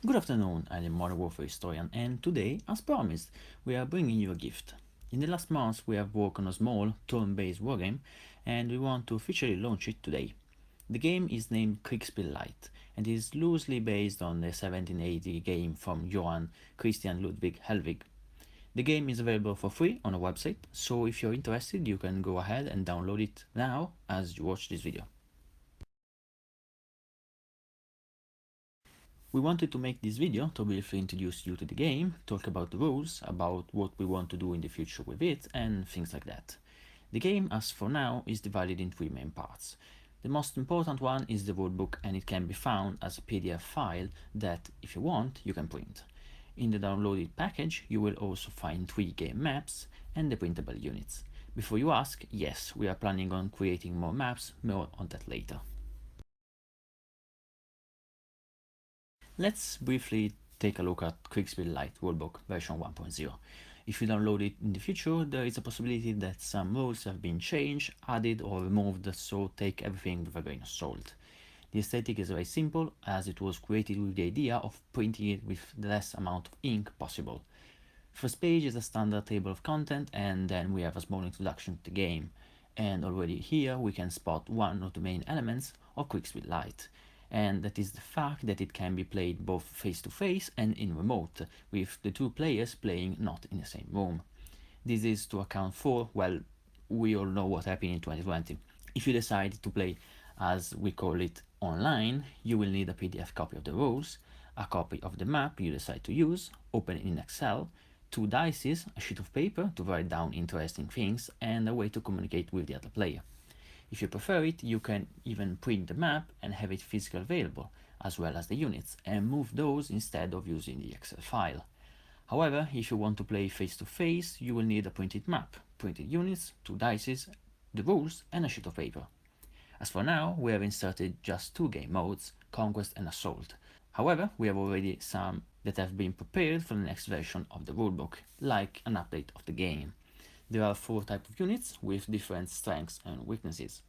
Good afternoon, I am Modern Warfare historian, and today, as promised, we are bringing you a gift. In the last months, we have worked on a small, turn-based wargame, and we want to officially launch it today. The game is named Kriegsspiel Light, and is loosely based on the 1780 game from Johann Christian Ludwig Helwig. The game is available for free on our website, so if you're interested, you can go ahead and download it now as you watch this video. We wanted to make this video to briefly introduce you to the game, talk about the rules, about what we want to do in the future with it, and things like that. The game, as for now, is divided in three main parts. The most important one is the rulebook, and it can be found as a PDF file that, if you want, you can print. In the downloaded package, you will also find 3 game maps and the printable units. Before you ask, yes, we are planning on creating more maps, more on that later. Let's briefly take a look at Kriegsspiel Light Rulebook version 1.0. If you download it in the future, there is a possibility that some rules have been changed, added or removed, so take everything with a grain of salt. The aesthetic is very simple, as it was created with the idea of printing it with the less amount of ink possible. First page is a standard table of content, and then we have a small introduction to the game. And already here we can spot one of the main elements of Kriegsspiel Light, and that is the fact that it can be played both face to face and in remote, with the two players playing not in the same room. This is to account for, well, we all know what happened in 2020. If you decide to play, as we call it, online, you will need a PDF copy of the rules, a copy of the map you decide to use, open in Excel, 2 dices, a sheet of paper to write down interesting things, and a way to communicate with the other player. If you prefer it, you can even print the map and have it physically available, as well as the units, and move those instead of using the Excel file. However, if you want to play face to face, you will need a printed map, printed units, 2 dices, the rules, and a sheet of paper. As for now, we have inserted just 2 game modes, Conquest and Assault. However, we have already some that have been prepared for the next version of the rulebook, like an update of the game. There are 4 types of units with different strengths and weaknesses.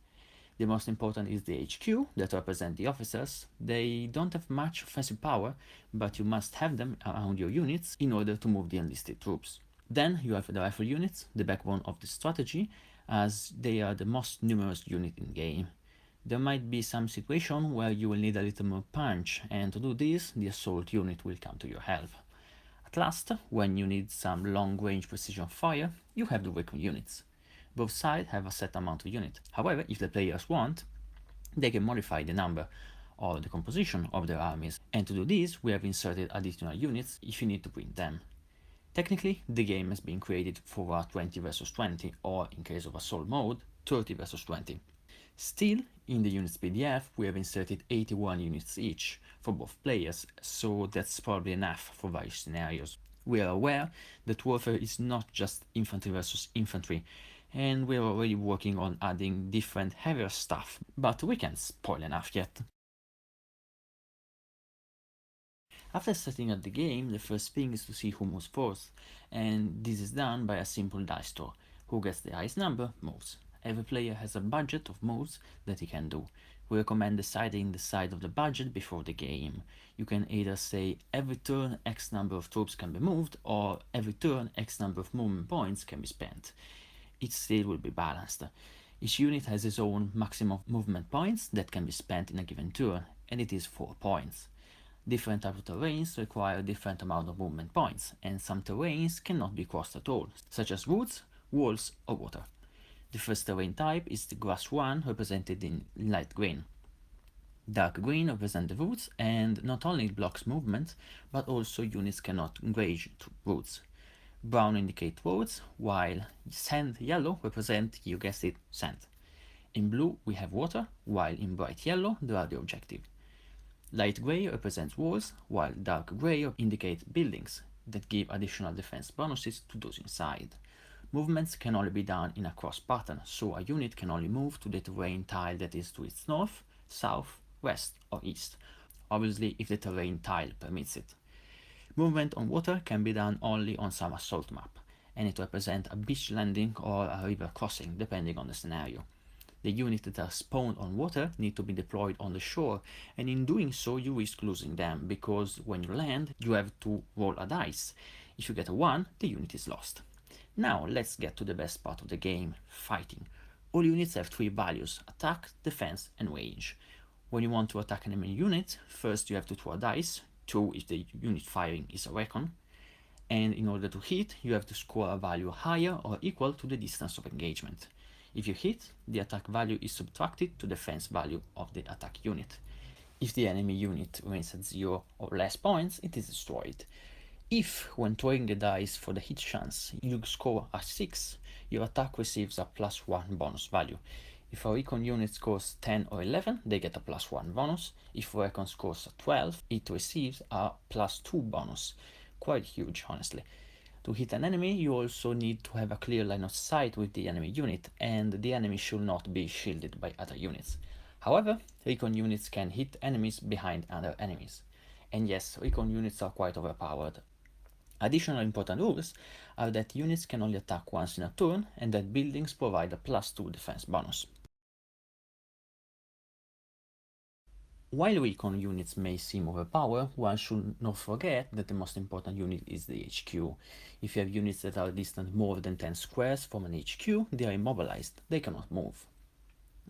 The most important is the HQ that represent the officers. They don't have much offensive power, but you must have them around your units in order to move the enlisted troops. Then you have the rifle units, the backbone of the strategy, as they are the most numerous unit in game. There might be some situation where you will need a little more punch, and to do this, the assault unit will come to your help. At last, when you need some long-range precision fire, you have the recon units. Both sides have a set amount of units. However, if the players want, they can modify the number or the composition of their armies, and to do this, we have inserted additional units if you need to print them. Technically, the game has been created for a 20 vs 20, or in case of assault mode, 30 vs 20. Still, in the units PDF, we have inserted 81 units each for both players, so that's probably enough for various scenarios. We are aware that warfare is not just infantry versus infantry, and we are already working on adding different heavier stuff, but we can't spoil enough yet. After setting up the game, the first thing is to see who moves first, and this is done by a simple dice draw. Who gets the highest number moves. Every player has a budget of moves that he can do. We recommend deciding the size of the budget before the game. You can either say every turn X number of troops can be moved, or every turn X number of movement points can be spent. Each state will be balanced. Each unit has its own maximum movement points that can be spent in a given turn, and it is 4 points. Different types of terrains require different amount of movement points, and some terrains cannot be crossed at all, such as woods, walls, or water. The first terrain type is the grass one, represented in light green. Dark green represents the woods, and not only it blocks movement, but also units cannot engage to woods. Brown indicate roads, while sand yellow represent, you guessed it, sand. In blue we have water, while in bright yellow there are the objective. Light grey represents walls, while dark grey indicates buildings that give additional defense bonuses to those inside. Movements can only be done in a cross pattern, so a unit can only move to the terrain tile that is to its north, south, west, or east, obviously if the terrain tile permits it. Movement on water can be done only on some assault map, and it represents a beach landing or a river crossing, depending on the scenario. The units that are spawned on water need to be deployed on the shore, and in doing so you risk losing them, because when you land you have to roll a dice. If you get a 1, the unit is lost. Now let's get to the best part of the game, fighting. All units have 3 values: attack, defense and range. When you want to attack an enemy unit, first you have to throw a dice, 2 if the unit firing is a recon, and in order to hit you have to score a value higher or equal to the distance of engagement. If you hit, the attack value is subtracted to the defense value of the attack unit. If the enemy unit remains at 0 or less points, it is destroyed. If, when throwing the dice for the hit chance, you score a 6, your attack receives a +1 bonus value. If a recon unit scores 10 or 11, they get a +1 bonus. If a recon scores a 12, it receives a +2 bonus. Quite huge, honestly. To hit an enemy, you also need to have a clear line of sight with the enemy unit, and the enemy should not be shielded by other units. However, recon units can hit enemies behind other enemies. And yes, recon units are quite overpowered. Additional important rules are that units can only attack once in a turn, and that buildings provide a +2 defense bonus. While recon units may seem overpowered, one should not forget that the most important unit is the HQ. If you have units that are distant more than 10 squares from an HQ, they are immobilized, they cannot move.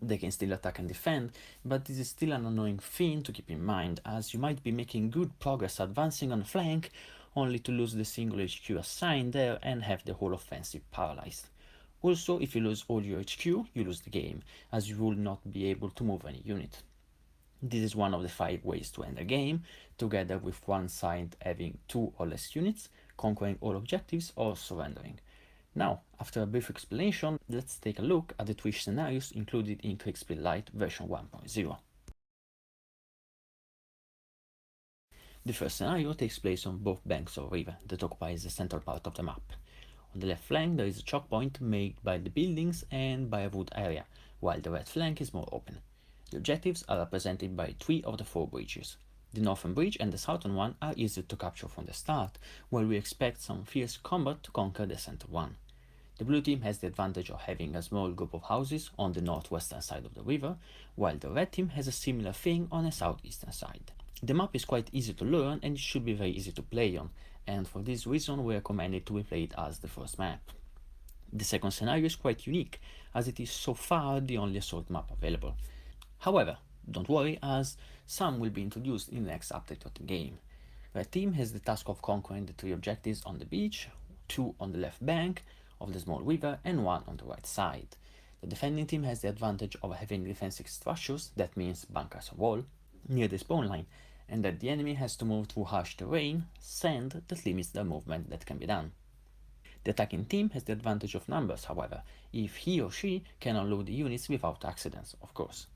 They can still attack and defend, but this is still an annoying thing to keep in mind, as you might be making good progress advancing on a flank, only to lose the single HQ assigned there and have the whole offensive paralyzed. Also, if you lose all your HQ, you lose the game, as you will not be able to move any unit. This is one of the 5 ways to end a game, together with one side having 2 or less units, conquering all objectives, or surrendering. Now, after a brief explanation, let's take a look at the 3 scenarios included in Kriegsspiel Light version 1.0. The first scenario takes place on both banks of a river that occupies the central part of the map. On the left flank there is a choke point made by the buildings and by a wood area, while the right flank is more open. The objectives are represented by 3 of the 4 bridges. The northern bridge and the southern one are easy to capture from the start, while we expect some fierce combat to conquer the center one. The blue team has the advantage of having a small group of houses on the northwestern side of the river, while the red team has a similar thing on the southeastern side. The map is quite easy to learn and it should be very easy to play on, and for this reason we recommend it to be played as the first map. The second scenario is quite unique, as it is so far the only assault map available. However, don't worry, as some will be introduced in the next update of the game. Red team has the task of conquering the 3 objectives on the beach, 2 on the left bank of the small river and 1 on the right side. The defending team has the advantage of having defensive structures, that means bunkers or wall, near the spawn line, and that the enemy has to move through harsh terrain, sand that limits the movement that can be done. The attacking team has the advantage of numbers, however, if he or she can unload the units without accidents, of course.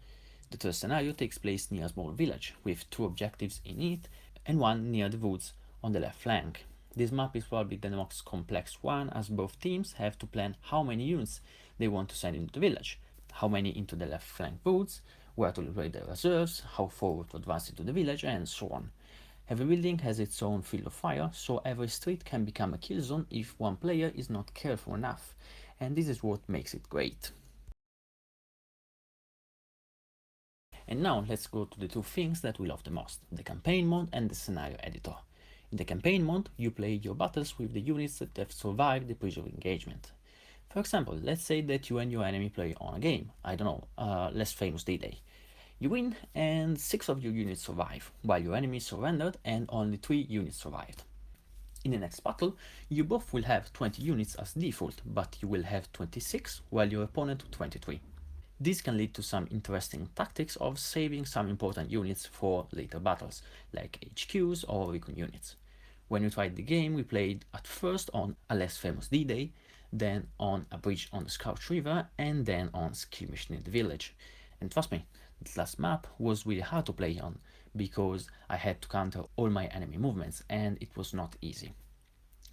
The third scenario takes place near a small village, with 2 objectives in it and 1 near the woods on the left flank. This map is probably the most complex one, as both teams have to plan how many units they want to send into the village, how many into the left flank woods, where to raid their reserves, how forward to advance into the village, and so on. Every building has its own field of fire, so every street can become a kill zone if one player is not careful enough, and this is what makes it great. And now let's go to the 2 things that we love the most, the campaign mode and the scenario editor. In the campaign mode, you play your battles with the units that have survived the previous engagement. For example, let's say that you and your enemy play on a game, I don't know, less famous D-Day. You win and 6 of your units survive, while your enemy surrendered and only 3 units survived. In the next battle, you both will have 20 units as default, but you will have 26, while your opponent 23. This can lead to some interesting tactics of saving some important units for later battles, like HQs or recon units. When we tried the game, we played at first on a less famous D-Day, then on a bridge on the Scout River, and then on skirmish near the village. And trust me, this last map was really hard to play on, because I had to counter all my enemy movements, and it was not easy.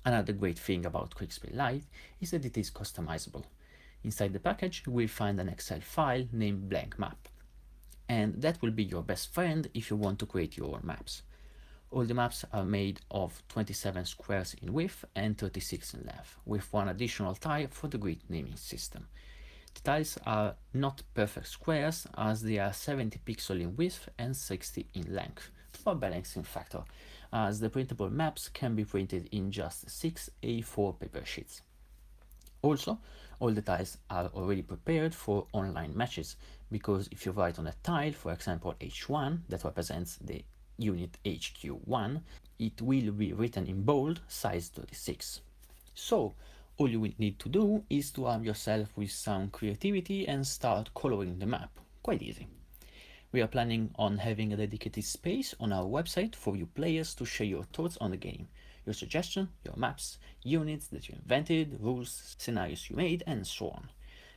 Another great thing about Kriegsspiel Light is that it is customizable. Inside the package, we'll find an Excel file named blank map, and that will be your best friend if you want to create your own maps. All the maps are made of 27 squares in width and 36 in length, with 1 additional tile for the grid naming system. The tiles are not perfect squares as they are 70 pixels in width and 60 in length, for balancing factor, as the printable maps can be printed in just 6 A4 paper sheets. Also, all the tiles are already prepared for online matches, because if you write on a tile, for example H1, that represents the unit HQ1, it will be written in bold, size 36. So, all you will need to do is to arm yourself with some creativity and start coloring the map. Quite easy. We are planning on having a dedicated space on our website for you players to share your thoughts on the game, your suggestions, your maps, units that you invented, rules, scenarios you made, and so on.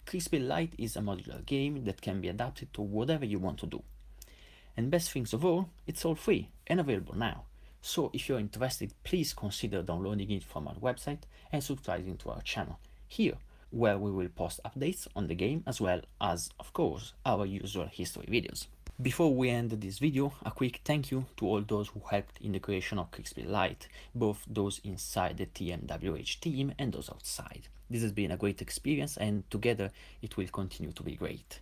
Kriegsspiel Light is a modular game that can be adapted to whatever you want to do. And best things of all, it's all free and available now. So if you're interested, please consider downloading it from our website and subscribing to our channel here, where we will post updates on the game as well as, of course, our usual history videos. Before we end this video, a quick thank you to all those who helped in the creation of Kriegsspiel Light, both those inside the TMWH team and those outside. This has been a great experience and together it will continue to be great.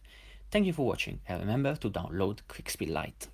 Thank you for watching and remember to download Kriegsspiel Light.